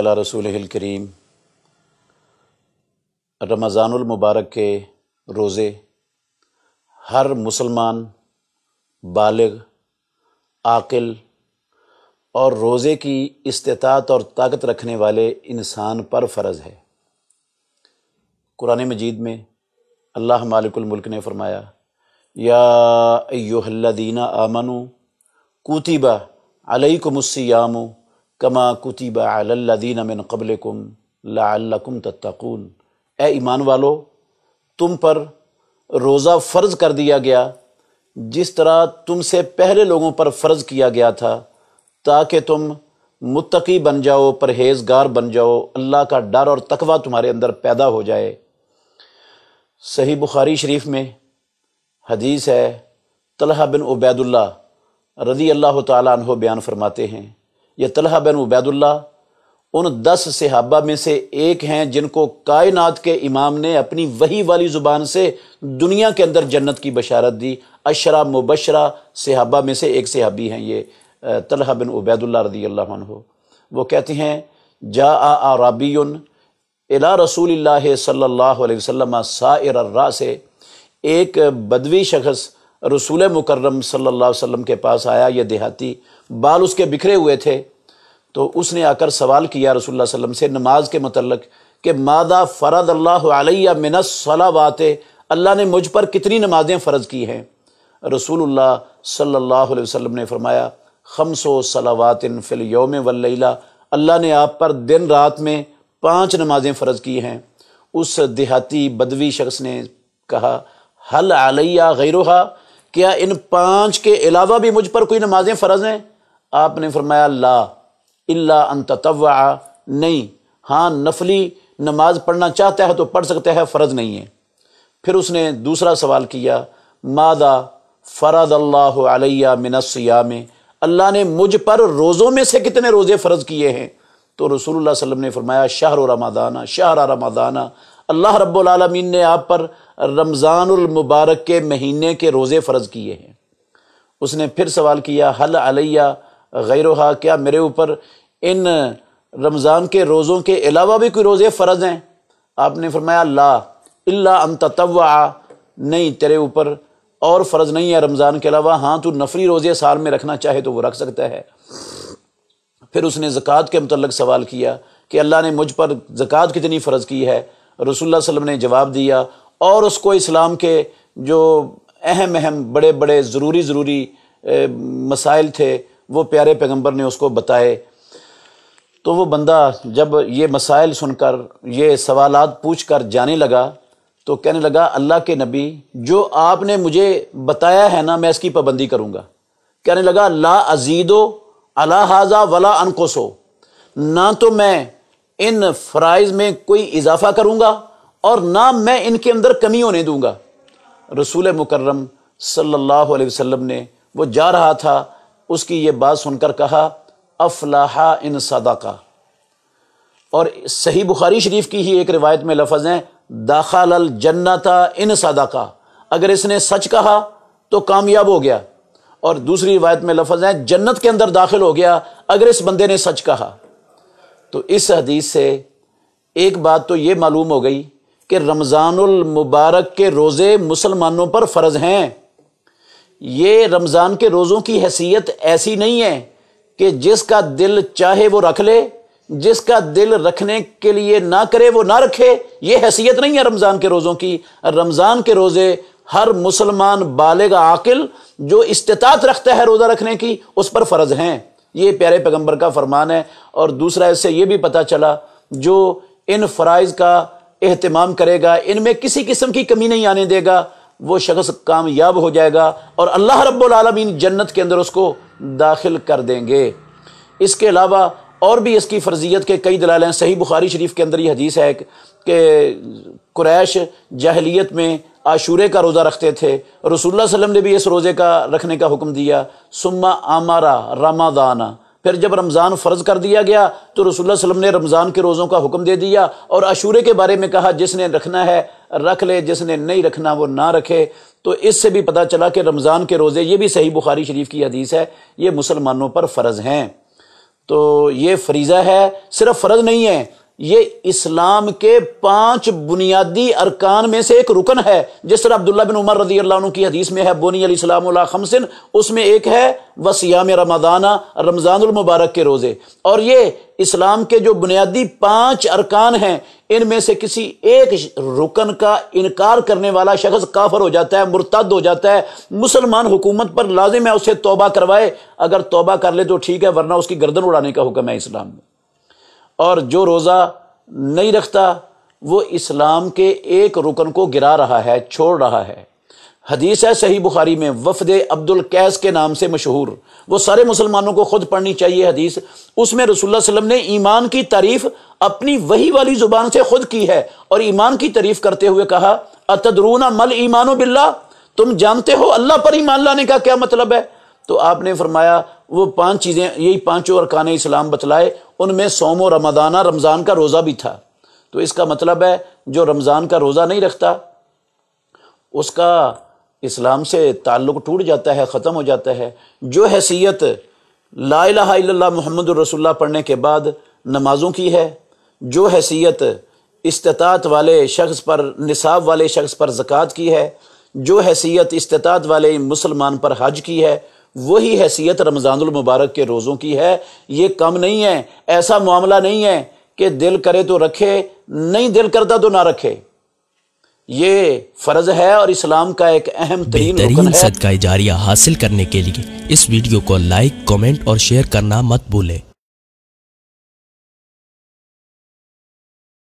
علی رسولہ الکریم۔ رمضان المبارک کے روزے ہر مسلمان بالغ عاقل اور روزے کی استطاعت اور طاقت رکھنے والے انسان پر فرض ہے۔ قرآن مجید میں اللہ مالک الملک نے فرمایا یا ایھا الذین آمنوا کتب علیکم الصیام کما کتب علی الذین من قبلکم لعلکم تتقون۔ اے ایمان والو، تم پر روزہ فرض کر دیا گیا جس طرح تم سے پہلے لوگوں پر فرض کیا گیا تھا، تاکہ تم متقی بن جاؤ، پرہیزگار بن جاؤ، اللہ کا ڈر اور تقوی تمہارے اندر پیدا ہو جائے۔ صحیح بخاری شریف میں حدیث ہے، طلحہ بن عبید اللہ رضی اللہ تعالیٰ عنہ بیان فرماتے ہیں، یہ طلحہ بن عبید اللہ ان 10 صحابہ میں سے ایک ہیں جن کو کائنات کے امام نے اپنی وحی والی زبان سے دنیا کے اندر جنت کی بشارت دی۔ 10 مبشرہ صحابہ میں سے ایک صحابی ہیں یہ طلحہ بن عبید اللہ رضی اللہ عنہ۔ وہ کہتے ہیں جاء اعرابی الی رسول اللہ صلی اللہ علیہ وسلم سائر الراس، ایک بدوی شخص رسول مکرم صلی اللہ علیہ وسلم کے پاس آیا، یہ دیہاتی، بال اس کے بکھرے ہوئے تھے، تو اس نے آ کر سوال کیا رسول اللہ صلی اللہ علیہ وسلم سے نماز کے متعلق کہ ماذا فرض اللہ علیہ من الصلاوات، اللہ نے مجھ پر کتنی نمازیں فرض کی ہیں؟ رسول اللہ صلی اللہ علیہ وسلم نے فرمایا 5 صلوات فی الیوم واللیلہ، اللہ نے آپ پر دن رات میں 5 نمازیں فرض کی ہیں۔ اس دیہاتی بدوی شخص نے کہا حل علیہ غیرہا، کیا ان 5 کے علاوہ بھی مجھ پر کوئی نمازیں فرض ہیں؟ آپ نے فرمایا لا الا ان تطوع، نہیں، ہاں نفلی نماز پڑھنا چاہتا ہے تو پڑھ سکتا ہے، فرض نہیں ہے۔ پھر اس نے دوسرا سوال کیا ماذا فرض اللہ علیہ من الصیام، اللہ نے مجھ پر روزوں میں سے کتنے روزے فرض کیے ہیں؟ تو رسول اللہ صلی اللہ علیہ وسلم نے فرمایا شہر رمضان، اللہ رب العالمین نے آپ پر رمضان المبارک کے مہینے کے روزے فرض کیے ہیں۔ اس نے پھر سوال کیا حل علیہ غیرہا، کیا میرے اوپر ان رمضان کے روزوں کے علاوہ بھی کوئی روزے فرض ہیں؟ آپ نے فرمایا لا الا ان تطوع، نہیں، تیرے اوپر اور فرض نہیں ہے رمضان کے علاوہ، ہاں تو نفلی روزے سال میں رکھنا چاہے تو وہ رکھ سکتا ہے۔ پھر اس نے زکوٰۃ کے متعلق سوال کیا کہ اللہ نے مجھ پر زکوٰۃ کتنی فرض کی ہے؟ رسول اللہ صلی اللہ علیہ وسلم نے جواب دیا، اور اس کو اسلام کے جو اہم بڑے بڑے ضروری مسائل تھے وہ پیارے پیغمبر نے اس کو بتائے۔ تو وہ بندہ جب یہ مسائل سن کر، یہ سوالات پوچھ کر جانے لگا تو کہنے لگا اللہ کے نبی، جو آپ نے مجھے بتایا ہے نا میں اس کی پابندی کروں گا۔ کہنے لگا لا ازیدو علی ھذا ولا انقصو، نہ تو میں ان فرائض میں کوئی اضافہ کروں گا اور نہ میں ان کے اندر کمی ہونے دوں گا۔ رسول مکرم صلی اللہ علیہ وسلم نے، وہ جا رہا تھا، اس کی یہ بات سن کر کہا افلاح ان صدقہ، اور صحیح بخاری شریف کی ہی ایک روایت میں لفظ ہیں داخل الجنت ان صدقہ، اگر اس نے سچ کہا تو کامیاب ہو گیا، اور دوسری روایت میں لفظ ہیں جنت کے اندر داخل ہو گیا اگر اس بندے نے سچ کہا۔ تو اس حدیث سے ایک بات تو یہ معلوم ہو گئی کہ رمضان المبارک کے روزے مسلمانوں پر فرض ہیں۔ یہ رمضان کے روزوں کی حیثیت ایسی نہیں ہے کہ جس کا دل چاہے وہ رکھ لے، جس کا دل رکھنے کے لیے نہ کرے وہ نہ رکھے، یہ حیثیت نہیں ہے رمضان کے روزوں کی۔ رمضان کے روزے ہر مسلمان بالغ عاقل جو استطاعت رکھتا ہے روزہ رکھنے کی اس پر فرض ہیں، یہ پیارے پیغمبر کا فرمان ہے۔ اور دوسرا اس سے یہ بھی پتہ چلا جو ان فرائض کا اہتمام کرے گا، ان میں کسی قسم کی کمی نہیں آنے دے گا، وہ شخص کامیاب ہو جائے گا اور اللہ رب العالمین جنت کے اندر اس کو داخل کر دیں گے۔ اس کے علاوہ اور بھی اس کی فرضیت کے کئی دلائل ہیں۔ صحیح بخاری شریف کے اندر یہ حدیث ہے کہ قریش جاہلیت میں عاشورے کا روزہ رکھتے تھے، رسول اللہ صلی اللہ علیہ وسلم نے بھی اس روزے کا رکھنے کا حکم دیا۔ ثم امر رمضان، پھر جب رمضان فرض کر دیا گیا تو رسول اللہ صلی اللہ علیہ وسلم نے رمضان کے روزوں کا حکم دے دیا اور عاشورے کے بارے میں کہا جس نے رکھنا ہے رکھ لے، جس نے نہیں رکھنا وہ نہ رکھے۔ تو اس سے بھی پتہ چلا کہ رمضان کے روزے، یہ بھی صحیح بخاری شریف کی حدیث ہے، یہ مسلمانوں پر فرض ہیں۔ تو یہ فریضہ ہے، صرف فرض نہیں ہے، یہ اسلام کے 5 بنیادی ارکان میں سے ایک رکن ہے۔ جس طرح عبداللہ بن عمر رضی اللہ عنہ کی حدیث میں ہے بنی الاسلام علی 5، اس میں ایک ہے وصیام رمضان، رمضان المبارک کے روزے۔ اور یہ اسلام کے جو بنیادی 5 ارکان ہیں، ان میں سے کسی ایک رکن کا انکار کرنے والا شخص کافر ہو جاتا ہے، مرتد ہو جاتا ہے۔ مسلمان حکومت پر لازم ہے اسے توبہ کروائے، اگر توبہ کر لے تو ٹھیک ہے، ورنہ اس کی گردن اڑانے کا حکم ہے اسلام میں۔ اور جو روزہ نہیں رکھتا وہ اسلام کے ایک رکن کو گرا رہا ہے، چھوڑ رہا ہے۔ حدیث ہے صحیح بخاری میں، وفد عبد القیس کے نام سے مشہور، وہ سارے مسلمانوں کو خود پڑھنی چاہیے حدیث۔ اس میں رسول اللہ صلی اللہ علیہ وسلم نے ایمان کی تعریف اپنی وحی والی زبان سے خود کی ہے، اور ایمان کی تعریف کرتے ہوئے کہا اتدرون مل ایمان باللہ، تم جانتے ہو اللہ پر ایمان لانے کا کیا مطلب ہے؟ تو آپ نے فرمایا وہ 5 چیزیں، یہی 5 ارکان اسلام بتلائے، ان میں صوم و رمضان، رمضان کا روزہ بھی تھا۔ تو اس کا مطلب ہے جو رمضان کا روزہ نہیں رکھتا اس کا اسلام سے تعلق ٹوٹ جاتا ہے، ختم ہو جاتا ہے۔ جو حیثیت لا الہ الا اللہ محمد الرسول اللہ پڑھنے کے بعد نمازوں کی ہے، جو حیثیت استطاعت والے شخص پر، نصاب والے شخص پر زکوٰۃ کی ہے، جو حیثیت استطاعت والے مسلمان پر حج کی ہے، وہی حیثیت رمضان المبارک کے روزوں کی ہے۔ یہ کم نہیں ہے، ایسا معاملہ نہیں ہے کہ دل کرے تو رکھے، نہیں دل کرتا تو نہ رکھے۔ یہ فرض ہے اور اسلام کا ایک اہم ترین رکن ہے۔ صدقہ جاریہ حاصل کرنے کے لیے اس ویڈیو کو لائک، کمنٹ اور شیئر کرنا مت بھولیں۔